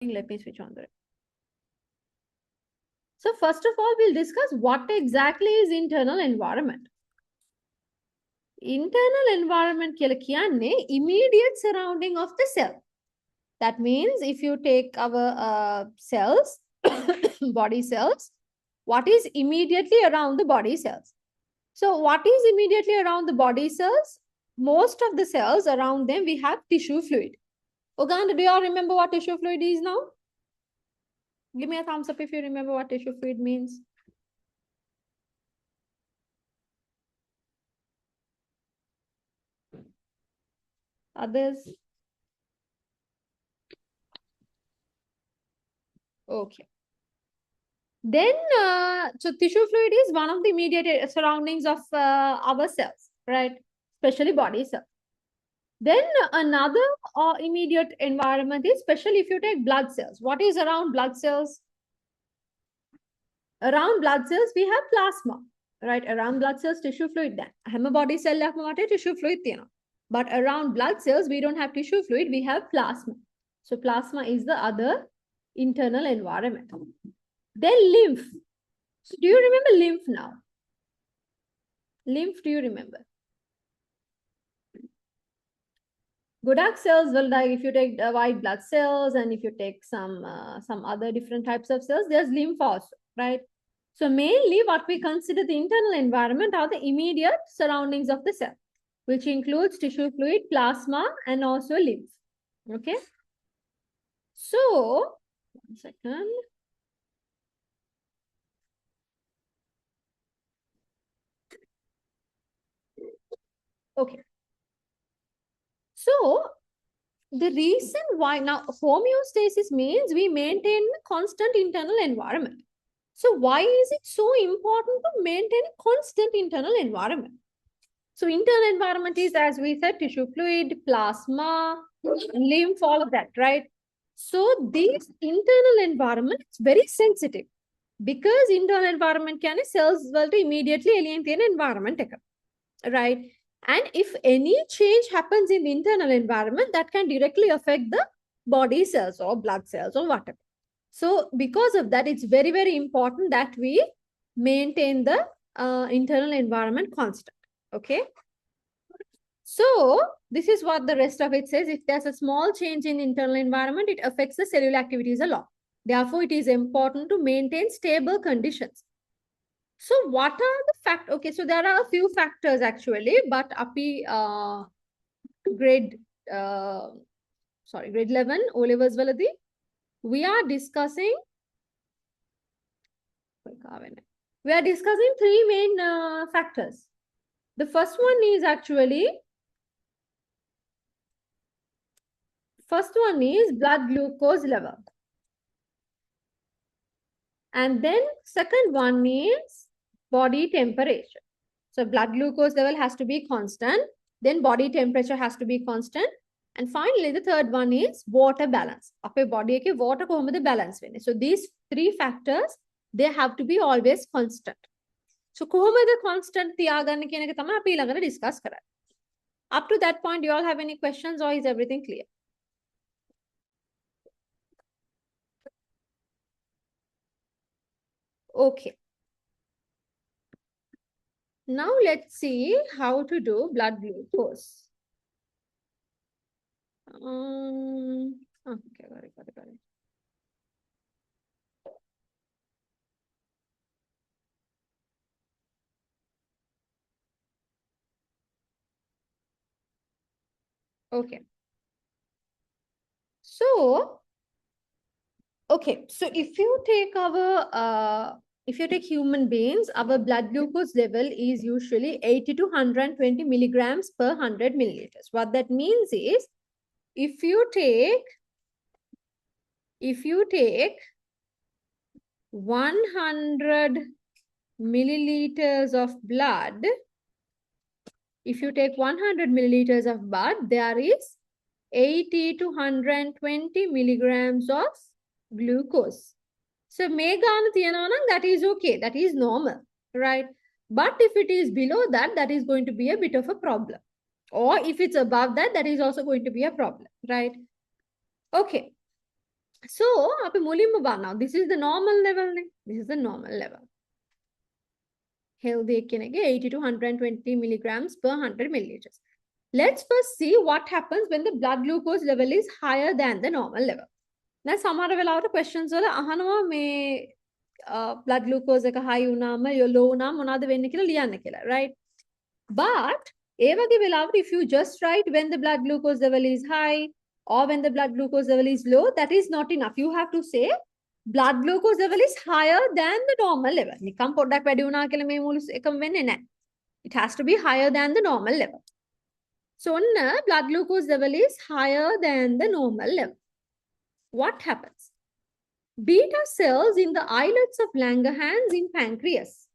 Let me switch on the. So first of all, we'll discuss what exactly is internal environment. Internal environment immediate surrounding of the cell. That means if you take our cells, body cells, what is immediately around the body cells? So what is immediately around the body cells? Most of the cells around them, we have tissue fluid. Uganda, do you all remember what tissue fluid is now? Give me a thumbs up if you remember what tissue fluid means. Others? Okay. Then, so tissue fluid is one of the immediate surroundings of our cells, right? Especially body cells. Then another immediate environment is, especially if you take blood cells. What is around blood cells? Around blood cells, we have plasma, right? Around blood cells, tissue fluid. Then, hammer body cell tissue fluid. But around blood cells, we don't have tissue fluid, we have plasma. So plasma is the other internal environment. Then lymph. So do you remember lymph now? Lymph, do you remember? Godak cells, well, like if you take white blood cells and if you take some other different types of cells, there's lymph also, right? So mainly what we consider the internal environment are the immediate surroundings of the cell, which includes tissue fluid, plasma, and also lymph. Okay. So, 1 second. Okay. So, the reason why now homeostasis means we maintain a constant internal environment. So, why is it so important to maintain a constant internal environment? So, internal environment is, as we said, tissue fluid, plasma, lymph, all of that, right? So, this internal environment is very sensitive because internal environment can cells well to immediately alienate environment, right? And if any change happens in the internal environment, that can directly affect the body cells or blood cells or whatever. So because of that, it's very, very important that we maintain the internal environment constant. Okay. So this is what the rest of it says. If there's a small change in internal environment, it affects the cellular activities a lot. Therefore, it is important to maintain stable conditions. So what are the factors? Okay, so there are a few factors actually, but grade 11 O levels valadi, we are discussing three main factors. The first one is actually blood glucose level. And then second one is body temperature. So blood glucose level has to be constant. Then body temperature has to be constant. And finally, the third one is water balance. Our body ke water ko balance. So these three factors, they have to be always constant. So kohomada constant tiyaganne kiyana එක තමයි අපි ළඟට discuss කරන්නේ. Up to that point, do you all have any questions or is everything clear? Okay. Now let's see how to do blood glucose. Okay, got it. Okay. So, okay. So if you take human beings, our blood glucose level is usually 80 to 120 milligrams per 100 milliliters. What that means is, if you take 100 milliliters of blood, there is 80 to 120 milligrams of glucose. So, that is okay. That is normal, right? But if it is below that, that is going to be a bit of a problem. Or if it's above that, that is also going to be a problem, right? Okay. So, now this is the normal level. This is the normal level. Healthy 80 to 120 milligrams per 100 milliliters. Let's first see what happens when the blood glucose level is higher than the normal level. Now, some of the questions are blood glucose high unama, low unama, right? But if you just write when the blood glucose level is high or when the blood glucose level is low, that is not enough. You have to say blood glucose level is higher than the normal level. It has to be higher than the normal level. So, blood glucose level is higher than the normal level. What happens? Beta cells in the islets of Langerhans in pancreas.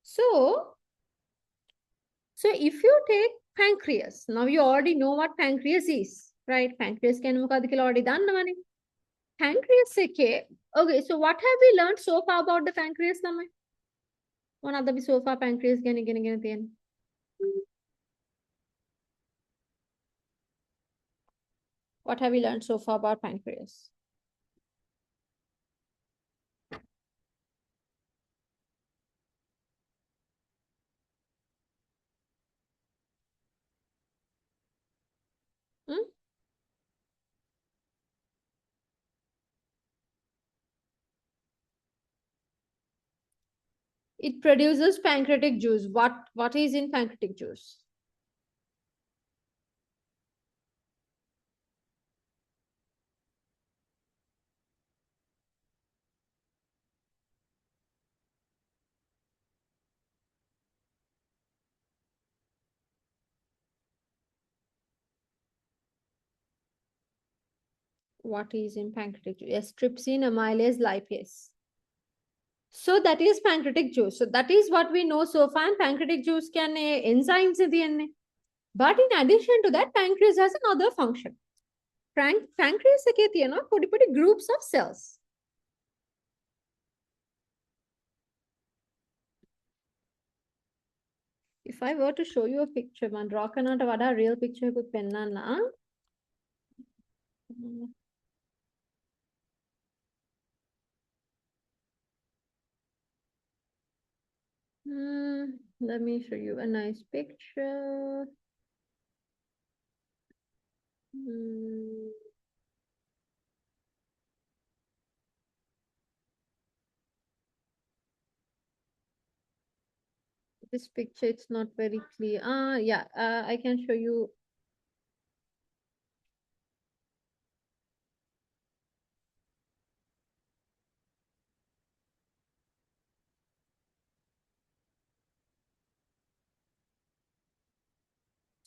So if you take pancreas, now you already know what pancreas is, right? Pancreas can already done. Pancreas okay, so what have we learned so far about the pancreas? One other so far pancreas again. What have we learned so far about pancreas? Hmm? It produces pancreatic juice. What is in pancreatic juice? What is in pancreatic juice? Yes, trypsin, amylase, lipase. So that is pancreatic juice. So that is what we know so far. And pancreatic juice can enzymes in the end. But in addition to that, pancreas has another function. Pancreas put groups of cells. If I were to show you a picture, man, draw not a real picture with penna na. Let me show you a nice picture. This picture, it's not very clear. Yeah, I can show you.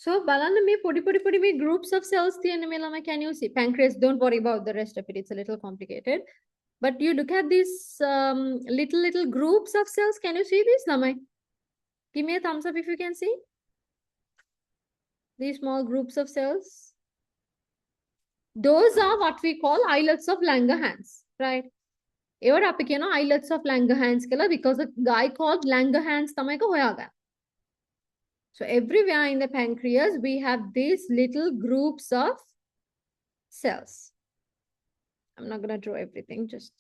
So, balana me podi me groups of cells can you see? Pancreas, don't worry about the rest of it. It's a little complicated. But you look at these little groups of cells. Can you see this, Lamai? Give me a thumbs up if you can see. These small groups of cells. Those are what we call islets of Langerhans, right? Ever up islets of Langerhans because a guy called Langerhans tamai ko hoya gaya. So everywhere in the pancreas, we have these little groups of cells. I'm not going to draw everything, just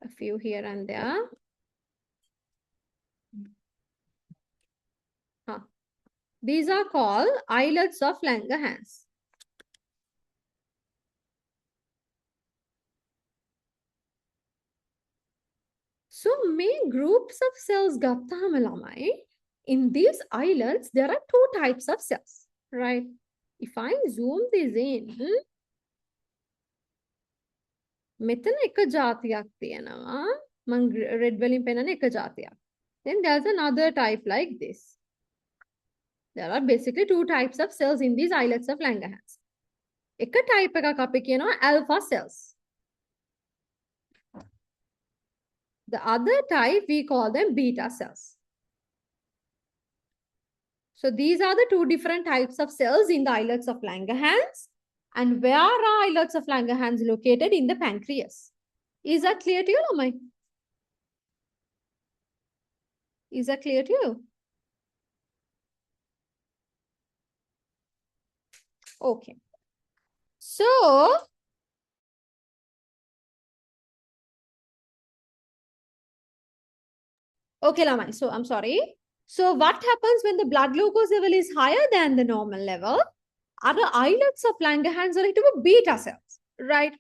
a few here and there. These are called islets of Langerhans. So main groups of cells in these islets, there are two types of cells, right? If I zoom this in, මෙතන එක ජාතියක් තියෙනවා. මං red වලින් පෙන්නන එක ජාතියක්. Then there's another type like this. There are basically two types of cells in these islets of Langerhans. එක type එකක් අපි කියනවා alpha cells. The other type we call them beta cells. So these are the two different types of cells in the islets of Langerhans. And where are islets of Langerhans located? In the pancreas. Is that clear to you, Lamai? Is that clear to you? Okay. So Okay, Lamai. So I'm sorry. So what happens when the blood glucose level is higher than the normal level? Other islets of Langerhans are to beta cells, right?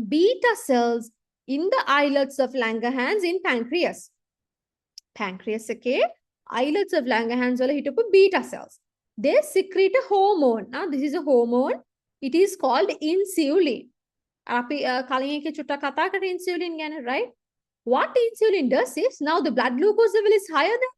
Beta cells in the islets of Langerhans in pancreas. Pancreas, okay? Islets of Langerhans are hit beta cells. They secrete a hormone. Now, this is a hormone. It is called insulin. Insulin, right? What insulin does is now the blood glucose level is higher than.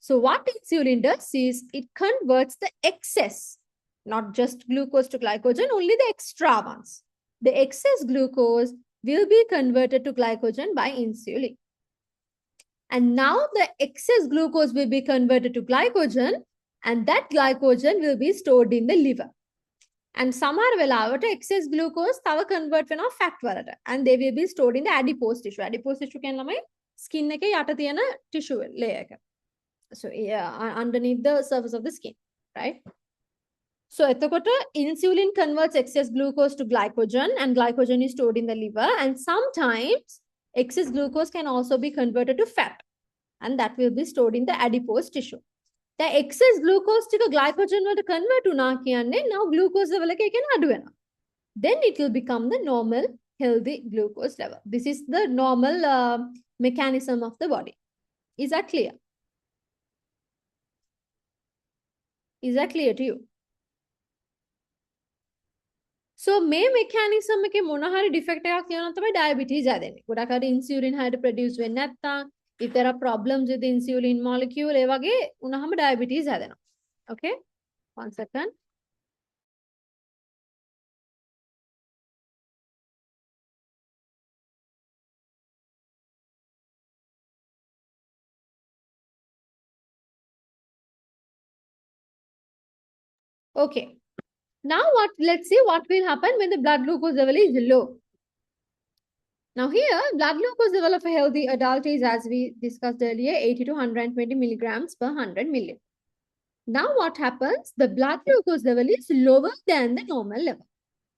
So what insulin does is it converts the excess, not just glucose to glycogen, only the extra ones. The excess glucose will be converted to glycogen by insulin. And now the excess glucose will be converted to glycogen, and that glycogen will be stored in the liver. And සමහර වෙලාවට excess glucose තව convert වෙනවා fat වලට, and they will be stored in the adipose tissue. Adipose tissue කියන්නේ ළමයි skin එකේ යට තියෙන tissue layer එක. So yeah, underneath the surface of the skin, right? So එතකොට insulin converts excess glucose to glycogen, and glycogen is stored in the liver, and sometimes excess glucose can also be converted to fat, and that will be stored in the adipose tissue. The excess glucose to the glycogen will convert to now glucose level then it will become the normal healthy glucose level. This is the normal mechanism of the body. Is that clear? Is that clear to you? So මේ mechanism එකේ මොන හරි defect එකක් තියෙනවා තමයි diabetes හැදෙන්නේ. ගොඩක් අර insulin හරියට produce වෙන්නේ නැත්නම්, if there are problems with the insulin molecule, ඒ වගේ වුණාම diabetes හැදෙනවා. Okay? 1 second. Okay. Now let's see what will happen when the blood glucose level is low. Now here, blood glucose level of a healthy adult is, as we discussed earlier, 80 to 120 milligrams per 100 million. Now what happens? The blood glucose level is lower than the normal level.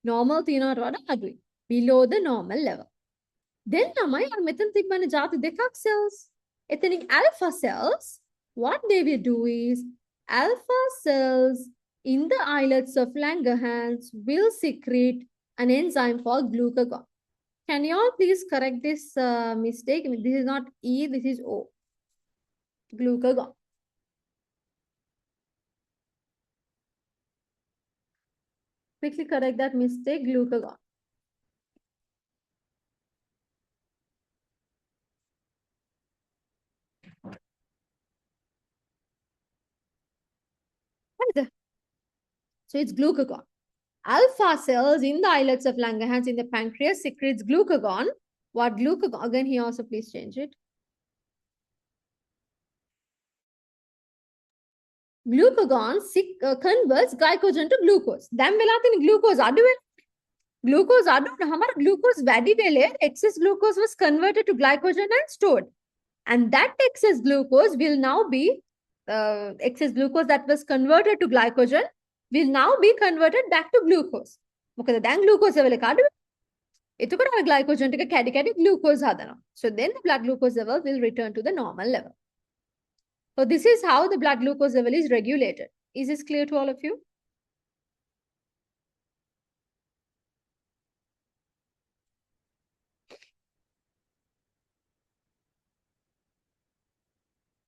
Normal below the normal level. Then namai ar metan tibbana jati dekak cells. Ethnic alpha cells, what they will do is alpha cells in the islets of Langerhans will secrete an enzyme called glucagon. Can you all please correct this mistake? This is not E, this is O. Glucagon. Quickly correct that mistake, glucagon. So it's glucagon. Alpha cells in the islets of Langerhans in the pancreas secretes glucagon. What glucagon? Again, here also please change it. Glucagon converts glycogen to glucose. Then glucose glucose glucose excess glucose was converted to glycogen and stored. And that excess glucose will now be excess glucose that was converted to glycogen will now be converted back to glucose. Then glucose level glycogen glucose. So then the blood glucose level will return to the normal level. So this is how the blood glucose level is regulated. Is this clear to all of you?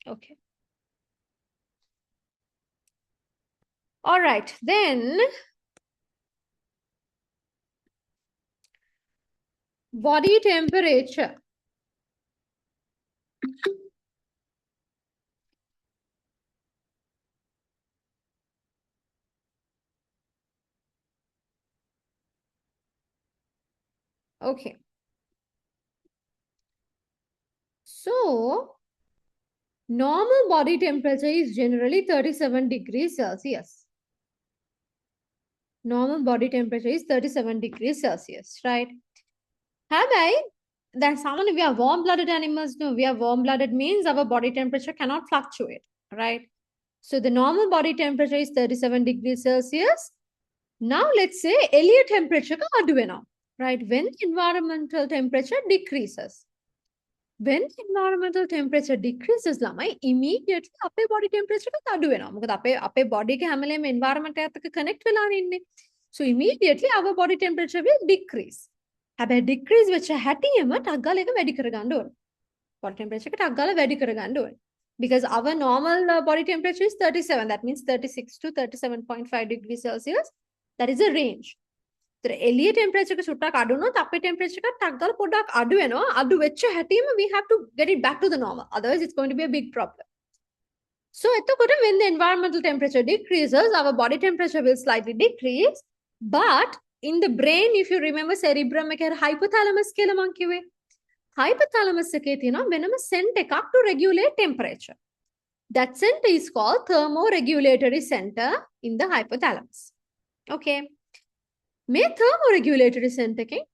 Okay. All right, then body temperature. Okay. So, normal body temperature is generally 37 degrees Celsius. Normal body temperature is 37 degrees Celsius, right? Then someone we are warm-blooded animals. No, we are warm-blooded means our body temperature cannot fluctuate, right? So the normal body temperature is 37 degrees Celsius. Now let's say earlier temperature right? When environmental temperature decreases. when environmental temperature decreases ළමයි immediately අපේ body temperature එක අඩු වෙනවා. මොකද අපේ body එක හැම වෙලේම environment එකත් එක්ක connect වෙලානේ ඉන්නේ. So immediately our body temperature will decrease. හැබැයි decrease වෙච්ච හැටියෙම ටක් ගාලා ඒක වැඩි කරගන්න ඕනේ. body temperature එක ටක් ගාලා වැඩි කරගන්න ඕනේ. Because our normal body temperature is 37. That means 36 to 37.5 degrees Celsius. That is a range. So එළිය temperature එක සුට්ටක් අඩු වුණොත් අපේ temperature එක ටක් ගාලා පොඩ්ඩක් අඩු වෙනවා. අඩු වෙච්ච හැටියෙම we have to get it back to the normal. Otherwise it's going to be a big problem. So එතකොට when the environmental temperature decreases, our body temperature will slightly decrease. But in the brain, if you remember cerebrum එකේ hypothalamus කියලා මං කිව්වේ. Hypothalamus එකේ තියෙනවා වෙනම center එකක් to regulate temperature. That center is called thermoregulatory center in the hypothalamus. Okay. මේ thermoregulatory center එකෙන්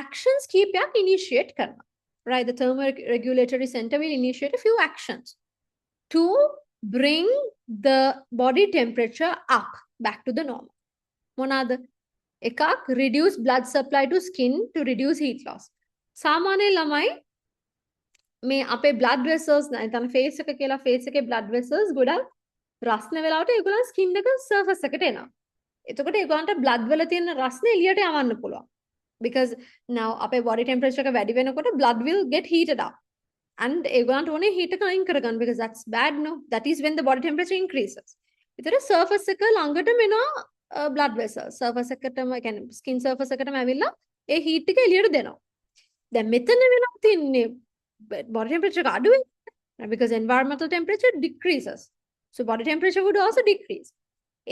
actions කීපයක් initiate කරනවා. Right, the thermoregulatory center will initiate a few actions to bring the body temperature up back to the normal. මොනවාද? එකක් reduce blood supply to skin to reduce heat loss. සාමාන්‍ය ළමයි මේ අපේ blood vessels නැත්නම් face එක කියලා face එකේ blood vessels ගොඩක් රස්න වෙලාවට ඒගොල්ලන් skin එක surface එකට එනවා. එතකොට ඒගොල්ලන්ට blood වල තියෙන රස්න එළියට යවන්න පුළුවන්. Because now අපේ body temperature එක වැඩි වෙනකොට blood will get heated up. And ඒගොල්ලන්ට ඕනේ heat එක අයින් කරගන්න because that's bad no. That is when the body temperature increases. ඒතර surface එක ළඟටම එනවා blood vessels. Surface එකටම කියන්නේ skin surface එකටම ඇවිල්ලා ඒ heat එක එළියට දෙනවා. දැන් මෙතන වෙනවා තින්නේ body temperature එක අඩු වෙනවා because environmental temperature decreases. So body temperature would also decrease.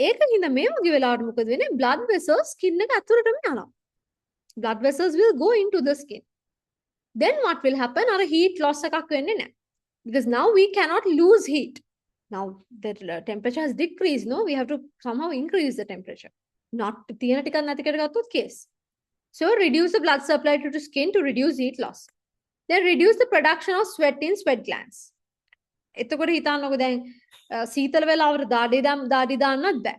ඒකින්ද මේ වගේ වෙලාවට මොකද වෙන්නේ? blood vessels skin එක ඇතුළටම යනවා. Blood vessels will go into the skin. Then what will happen? Our heat loss එකක් වෙන්නේ නැහැ. Because now we cannot lose heat. Now the temperature has decreased, no? We have to somehow increase the temperature. Not තියෙන ටිකක් නැති කරගත්තොත් case. So reduce the blood supply to the skin to reduce heat loss. Then reduce the production of sweat in sweat glands. එතකොට හිතන්නකෝ දැන් සීතල වෙලාවට දාඩි දාන්නත් බෑ.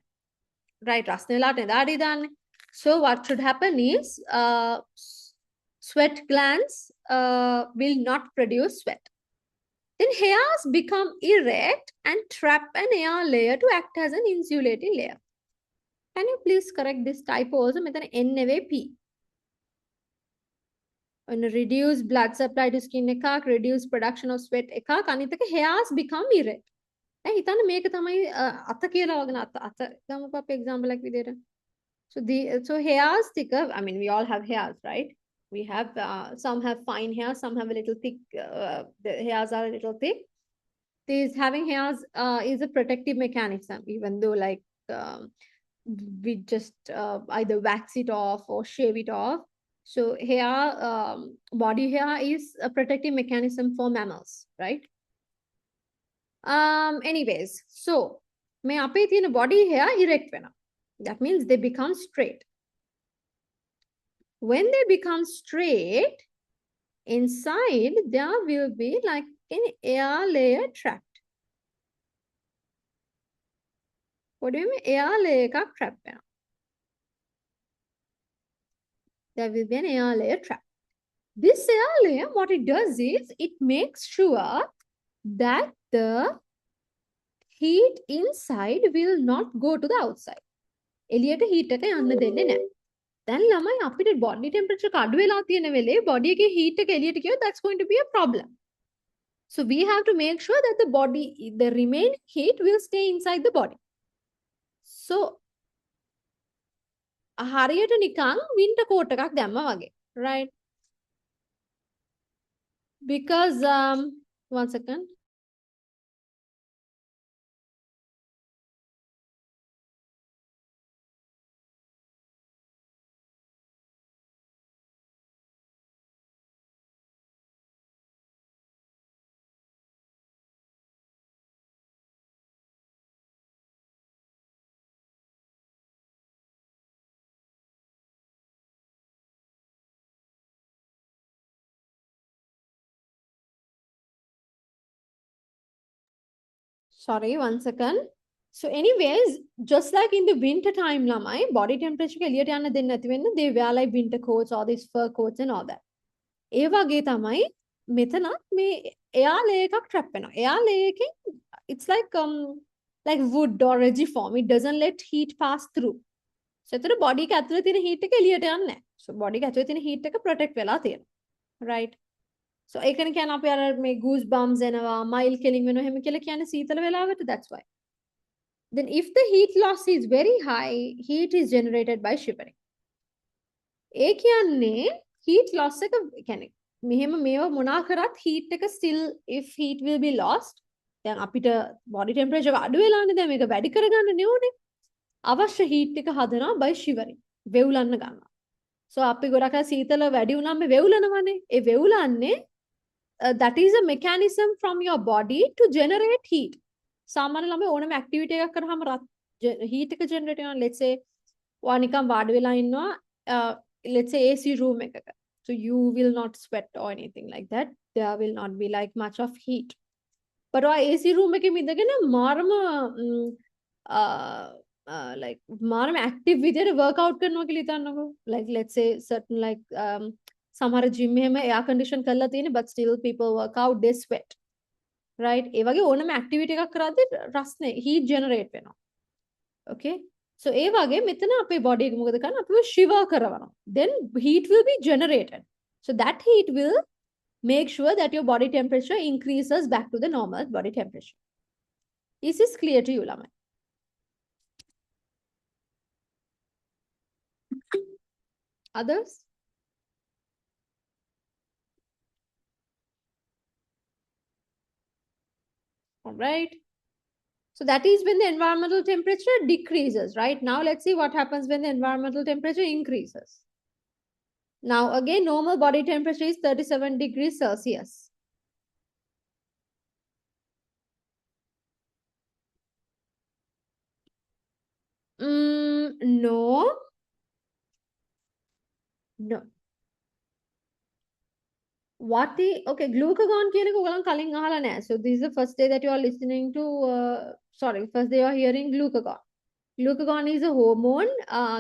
Right, රස්න වෙලාවට දාඩි දාන්නේ. So what should happen is sweat glands will not produce sweat. Then hairs become erect and trap an air layer to act as an insulating layer. Can you please correct this typo also? මෙතන N නෙවෙයි P. When reduce blood supply to skin එකක්, reduce production of sweat එකක්, අනිත් එක hairs become erect. හිතන්න මේක තමයි අත කියලා වගේ අත ගමුකෝ අපි example එකක් විදියට. So hairs thicker, I mean we all have hairs, right? We have some have fine hair, some have a little thick, the hairs are a little thick. This having hairs is a protective mechanism, even though like we just either wax it off or shave it off. So hair, body hair is a protective mechanism for mammals, right? Anyways, so මේ අපේ තියෙන body hair erect වෙනවා. That means they become straight. When they become straight, inside there will be like an air layer trapped. What do you mean air layer එකක් trapped වෙනවා? There will be an air layer trapped. This air layer, what it does is it makes sure that the heat inside will not go to the outside. එළියට heat එක යන්න දෙන්නේ නැහැ. දැන් ළමයි අපිට body temperature එක අඩු වෙලා තියෙන වෙලේ body එකේ heat එක එළියට ගියොත් that's going to be a problem. So we have to make sure that the remaining heat will stay inside the body. So හරියට නිකන් winter coat එකක් දැම්මා වගේ, right? Because one second. Sorry, one second. So anyways, just like in the winter time, lamai, body temperature ke eliyata yanna denna nathi wenna, they wear like winter coats, all these fur coats and all that. ඒ වගේ තමයි මෙතන මේ air layer එකක් trap වෙනවා. air layer එකෙන් it's like wood or form. It doesn't let heat pass through. So එතන body එක ඇතුලේ තියෙන heat එක එළියට යන්නේ නැහැ. So body එක ඇතුලේ තියෙන heat එක protect වෙලා තියෙනවා. Right? So ඒකනේ කියන්නේ අපි අර මේ goose bumps එනවා, mile killing වෙනවා එහෙම කියලා කියන්නේ සීතල වෙලාවට. That's why. Then if the heat loss is very high, heat is generated by shivering. ඒ කියන්නේ heat loss එක කියන්නේ මෙහෙම මේව මොනා කරත් heat එක still if heat will be lost දැන් අපිට body temperature අඩු වෙලානේ දැන් මේක වැඩි කරගන්න නෙවෙයි අවශ්‍ය heat එක හදනවා by shivering වෙවුලන්න ගන්නවා so අපි ගොඩක් අය සීතල වැඩි වුණාම මේ වෙවුලනවානේ ඒ වෙවුලන්නේ that is a mechanism from your body to generate heat සාමාන්‍ය ළමයි ඕනම activity එකක් කරාම heat එක generate වෙනවා let's say ඔයා නිකන් වාඩි වෙලා ඉන්නවා let's say AC room එකක so you will not sweat or anything like that there will not be like much of heat but ඔයා AC room එකේ ඉඳගෙන මාරම like මාරම active විදියට workout කරනවා කියලා හිතන්නකෝ like let's say certain like සමහර gym එහෙම air condition කරලා තියෙන but still people work out they sweat right ඒ වගේ ඕනම activity එකක් කරද්දී රස්නේ heat generate වෙනවා okay so ඒ වගේ මෙතන අපේ body එක මොකද කරන්නේ අපිව shiver කරවනවා then heat will be generated so that heat will make sure that your body temperature increases back to the normal body temperature is this clear to you lamai others all right so that is when the environmental temperature decreases right now let's see what happens when the environmental temperature increases now again normal body temperature is 37 degrees Celsius no no what the okay glucagon කියන එක ඔයගලන් කලින් අහලා නැහැ so this is the first day that you are listening to sorry first day you are hearing glucagon is a hormone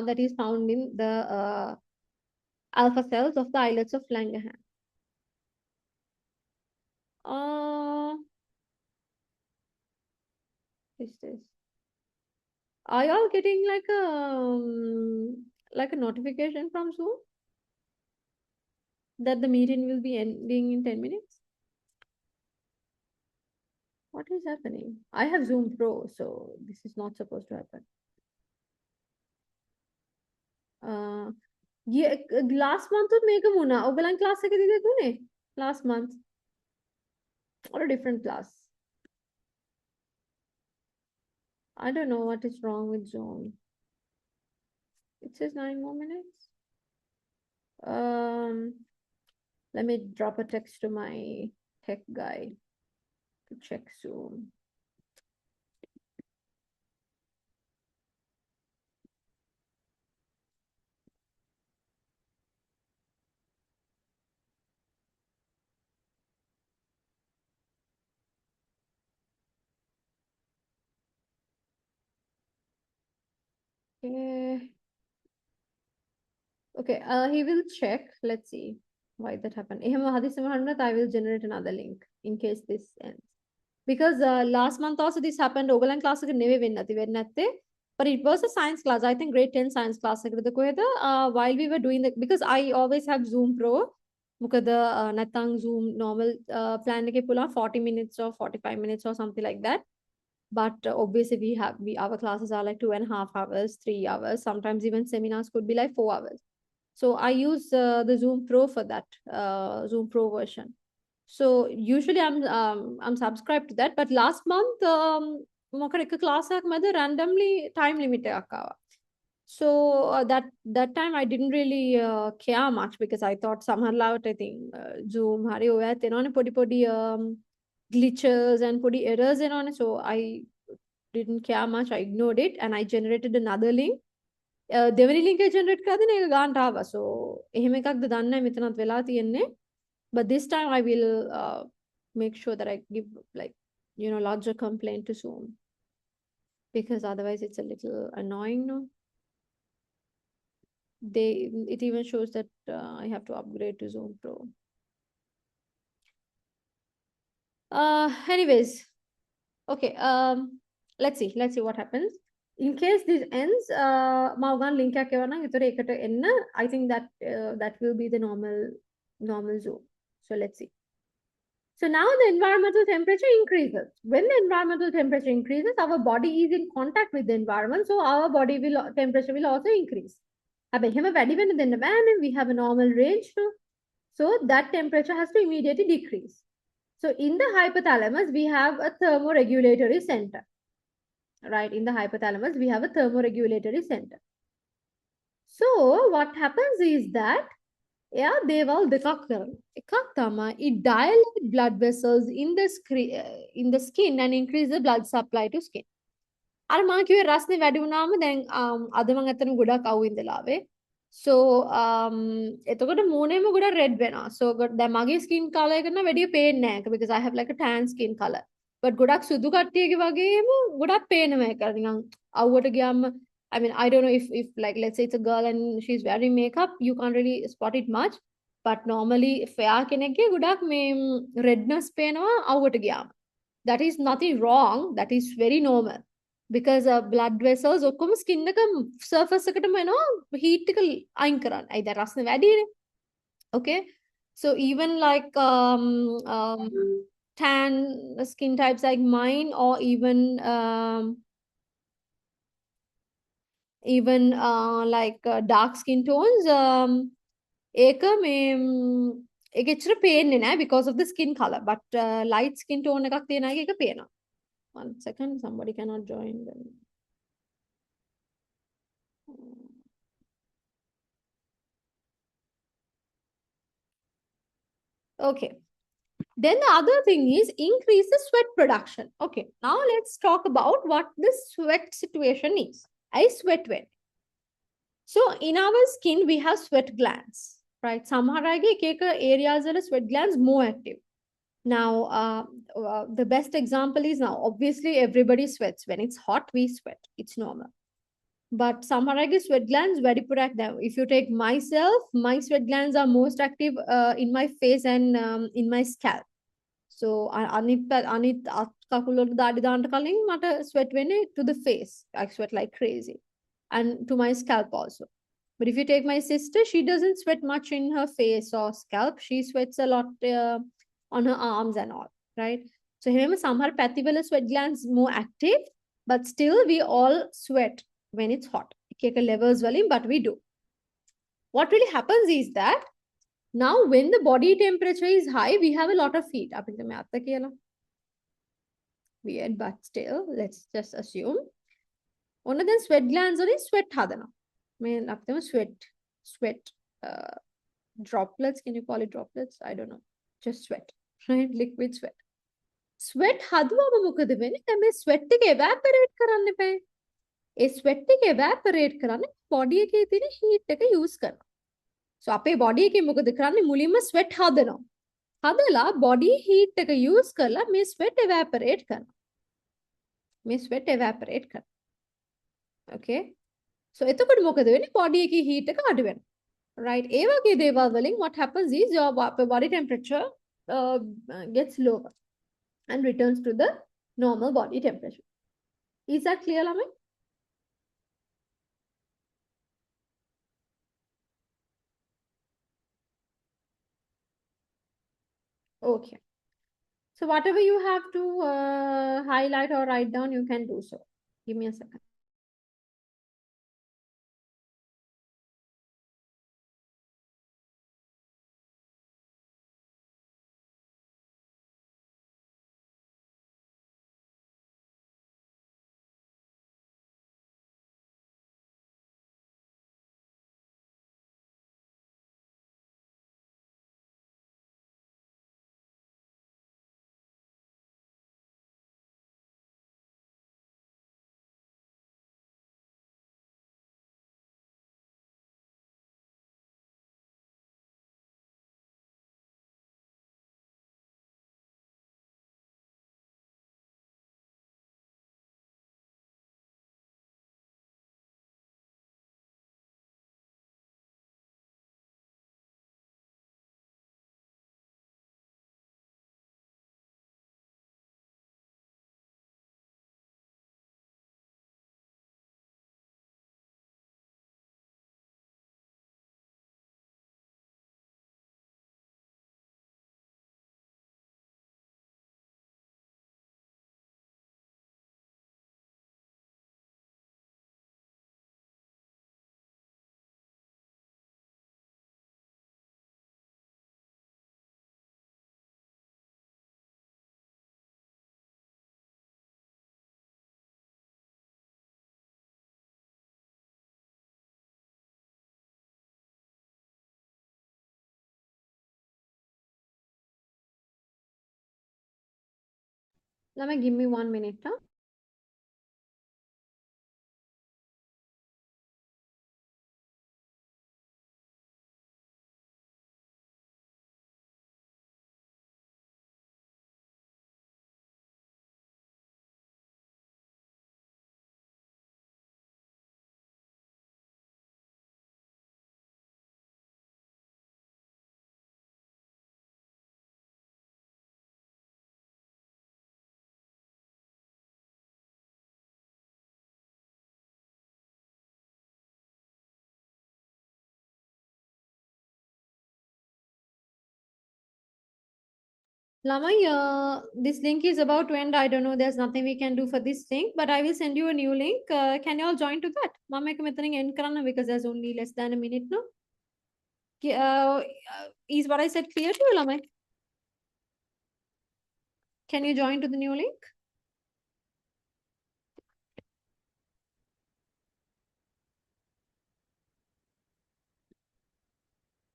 that is found in the alpha cells of the islets of Langerhans is this are y'all getting like a notification from Zoom that the meeting will be ending in 10 minutes what is happening I have Zoom Pro so this is not supposed to happen yeah last month මේක වුණා ඔයගලන් class එකේදී දුන්නේ last month or a different class I don't know what is wrong with Zoom it says 9 more minutes let me drop a text to my tech guy to check Zoom okay he will check let's see why that happened එහෙම හදිස්සියම හරිනත් I will generate another link in case this ends because last month also this happened ඔයගලන් class එක නෙවෙයි වෙන්නේ නැත්තේ but it was a science class I think grade 10 science class එකකද කොහෙද while we were doing the because I always have Zoom Pro මොකද නැත්තම් Zoom normal plan එකේ පුළුවන් 40 minutes or 45 minutes or something like that but obviously our classes are like 2.5 hours 3 hours sometimes even seminars could be like 4 hours so I use the Zoom Pro for that Zoom Pro version so usually I'm subscribed to that but last month මොකද එක class එකක් මැද randomly time limit එකක් ආවා so that time I didn't really care much because I thought සමහරවිට I think Zoom හරි ඔය තේනවනේ පොඩි glitches and put errors in on it. So I didn't care much. I ignored it and I generated another link. දෙවෙනි link එක generate කරද්දී ඒක ගන්නට ආවා. So එහෙම එකක්ද දන්නේ නැහැ මෙතනත් වෙලා තියෙන්නේ. But this time I will make sure that I give like larger complaint to Zoom because otherwise it's a little annoying, no? It even shows that I have to upgrade to Zoom Pro. Anyways, okay. Let's see what happens. In case this ends, Maugan link I think that that will be the normal zone. So let's see. So now the environmental temperature increases. When the environmental temperature increases, our body is in contact with the environment, so our body will temperature will also increase. We have a normal range too. So that temperature has to immediately decrease. So in the hypothalamus, we have a thermoregulatory center. Right, in the hypothalamus, we have a thermoregulatory center. So what happens is that දේවල් දෙකක් කරනවා. එකක් තමයි it dilate blood vessels in the skin and increase the blood supply to skin. අර මම කිව්වේ රස්නේ වැඩි වුණාම දැන් අද මම අතන ගොඩක් අවු ඉඳලා ආවේ. So එතකොට මූණේම ගොඩක් red වෙනවා. So දැන් මගේ skin color එක නම් වැඩි පේන්නේ නැහැ because I have like a tan skin color. But ගොඩක් සුදු කට්ටියගේ වගේම ගොඩක් පේනවා ඒක. නිකන් අවුවට ගියාම I mean, I don't know if like let's say it's a girl and she's wearing makeup, you can't really spot it much. But normally fair කෙනෙක්ගේ ගොඩක් මේ redness පේනවා අවුවට ගියාම. That is nothing wrong. That is very normal. Because blood vessels ඔක්කොම skin එක surface එකටම එනවා heat එක අයින් කරන්න. අයි දැන් රස්නේ වැඩිනේ. Okay? So even like tan skin types like mine or even like dark skin tones ඒක මේ ඒක එච්චර පේන්නේ නැහැ because of the skin color but light skin tone එකක් තියෙන අයගේ ඒක පේනවා. One second, somebody cannot join them. Okay. Then the other thing is increase the sweat production. Okay, now let's talk about what the sweat situation is. I sweat when. So in our skin, we have sweat glands, right? Samharage keka areas are sweat glands more active. Now, the best example is now, obviously everybody sweats. When it's hot, we sweat. It's normal. But Samharage sweat glands very active. If you take myself, my sweat glands are most active in my face and in my scalp. So අනිත් කකුල වලට දාඩි දාන්න කලින් මට sweat වෙන්නේ to the face. I sweat like crazy. And to my scalp also. But if you take my sister, she doesn't sweat much in her face or scalp. She sweats a lot on her arms and all, right? So here සමහර පැතිවල sweat glands more active, but still we all sweat when it's hot. එක levels වලින්, but we do. What really happens is that now when the body temperature is high, we have a lot of heat. Weird, but still, let's just assume. One of them sweat glands or sweat hadana. I mean, sweat droplets. Can you call it droplets? I don't know. Just sweat, right? Liquid sweat. Sweat hadwa මොකද වෙන්නේ? දැන් මේ sweat එක evaporate කරන්න එපා. ඒ sweat එක evaporate කරන්න body එකේ තියෙන heat එක use කරනවා. So අපේ body එකේ මොකද කරන්නේ? මුලින්ම sweat හදනවා. හදලා body heat එක use කරලා මේ sweat evaporate කරනවා. මේ sweat evaporate කරනවා. Okay? So එතකොට මොකද වෙන්නේ? Body එකේ heat එක අඩු වෙනවා. Right? ඒ වගේ දේවල් වලින් what happens is your body temperature gets lower and returns to the normal body temperature. Is that clear, Lami? Okay. So whatever you have to highlight or write down, you can do so. Give me a second. Let me give me 1 minute. Huh? Lama, this link is about to end. I don't know. There's nothing we can do for this link, but I will send you a new link. Can you all join to that? Mama, ek meeting end karana because there's only less than a minute now. Is what I said clear to you, Lama? Can you join to the new link?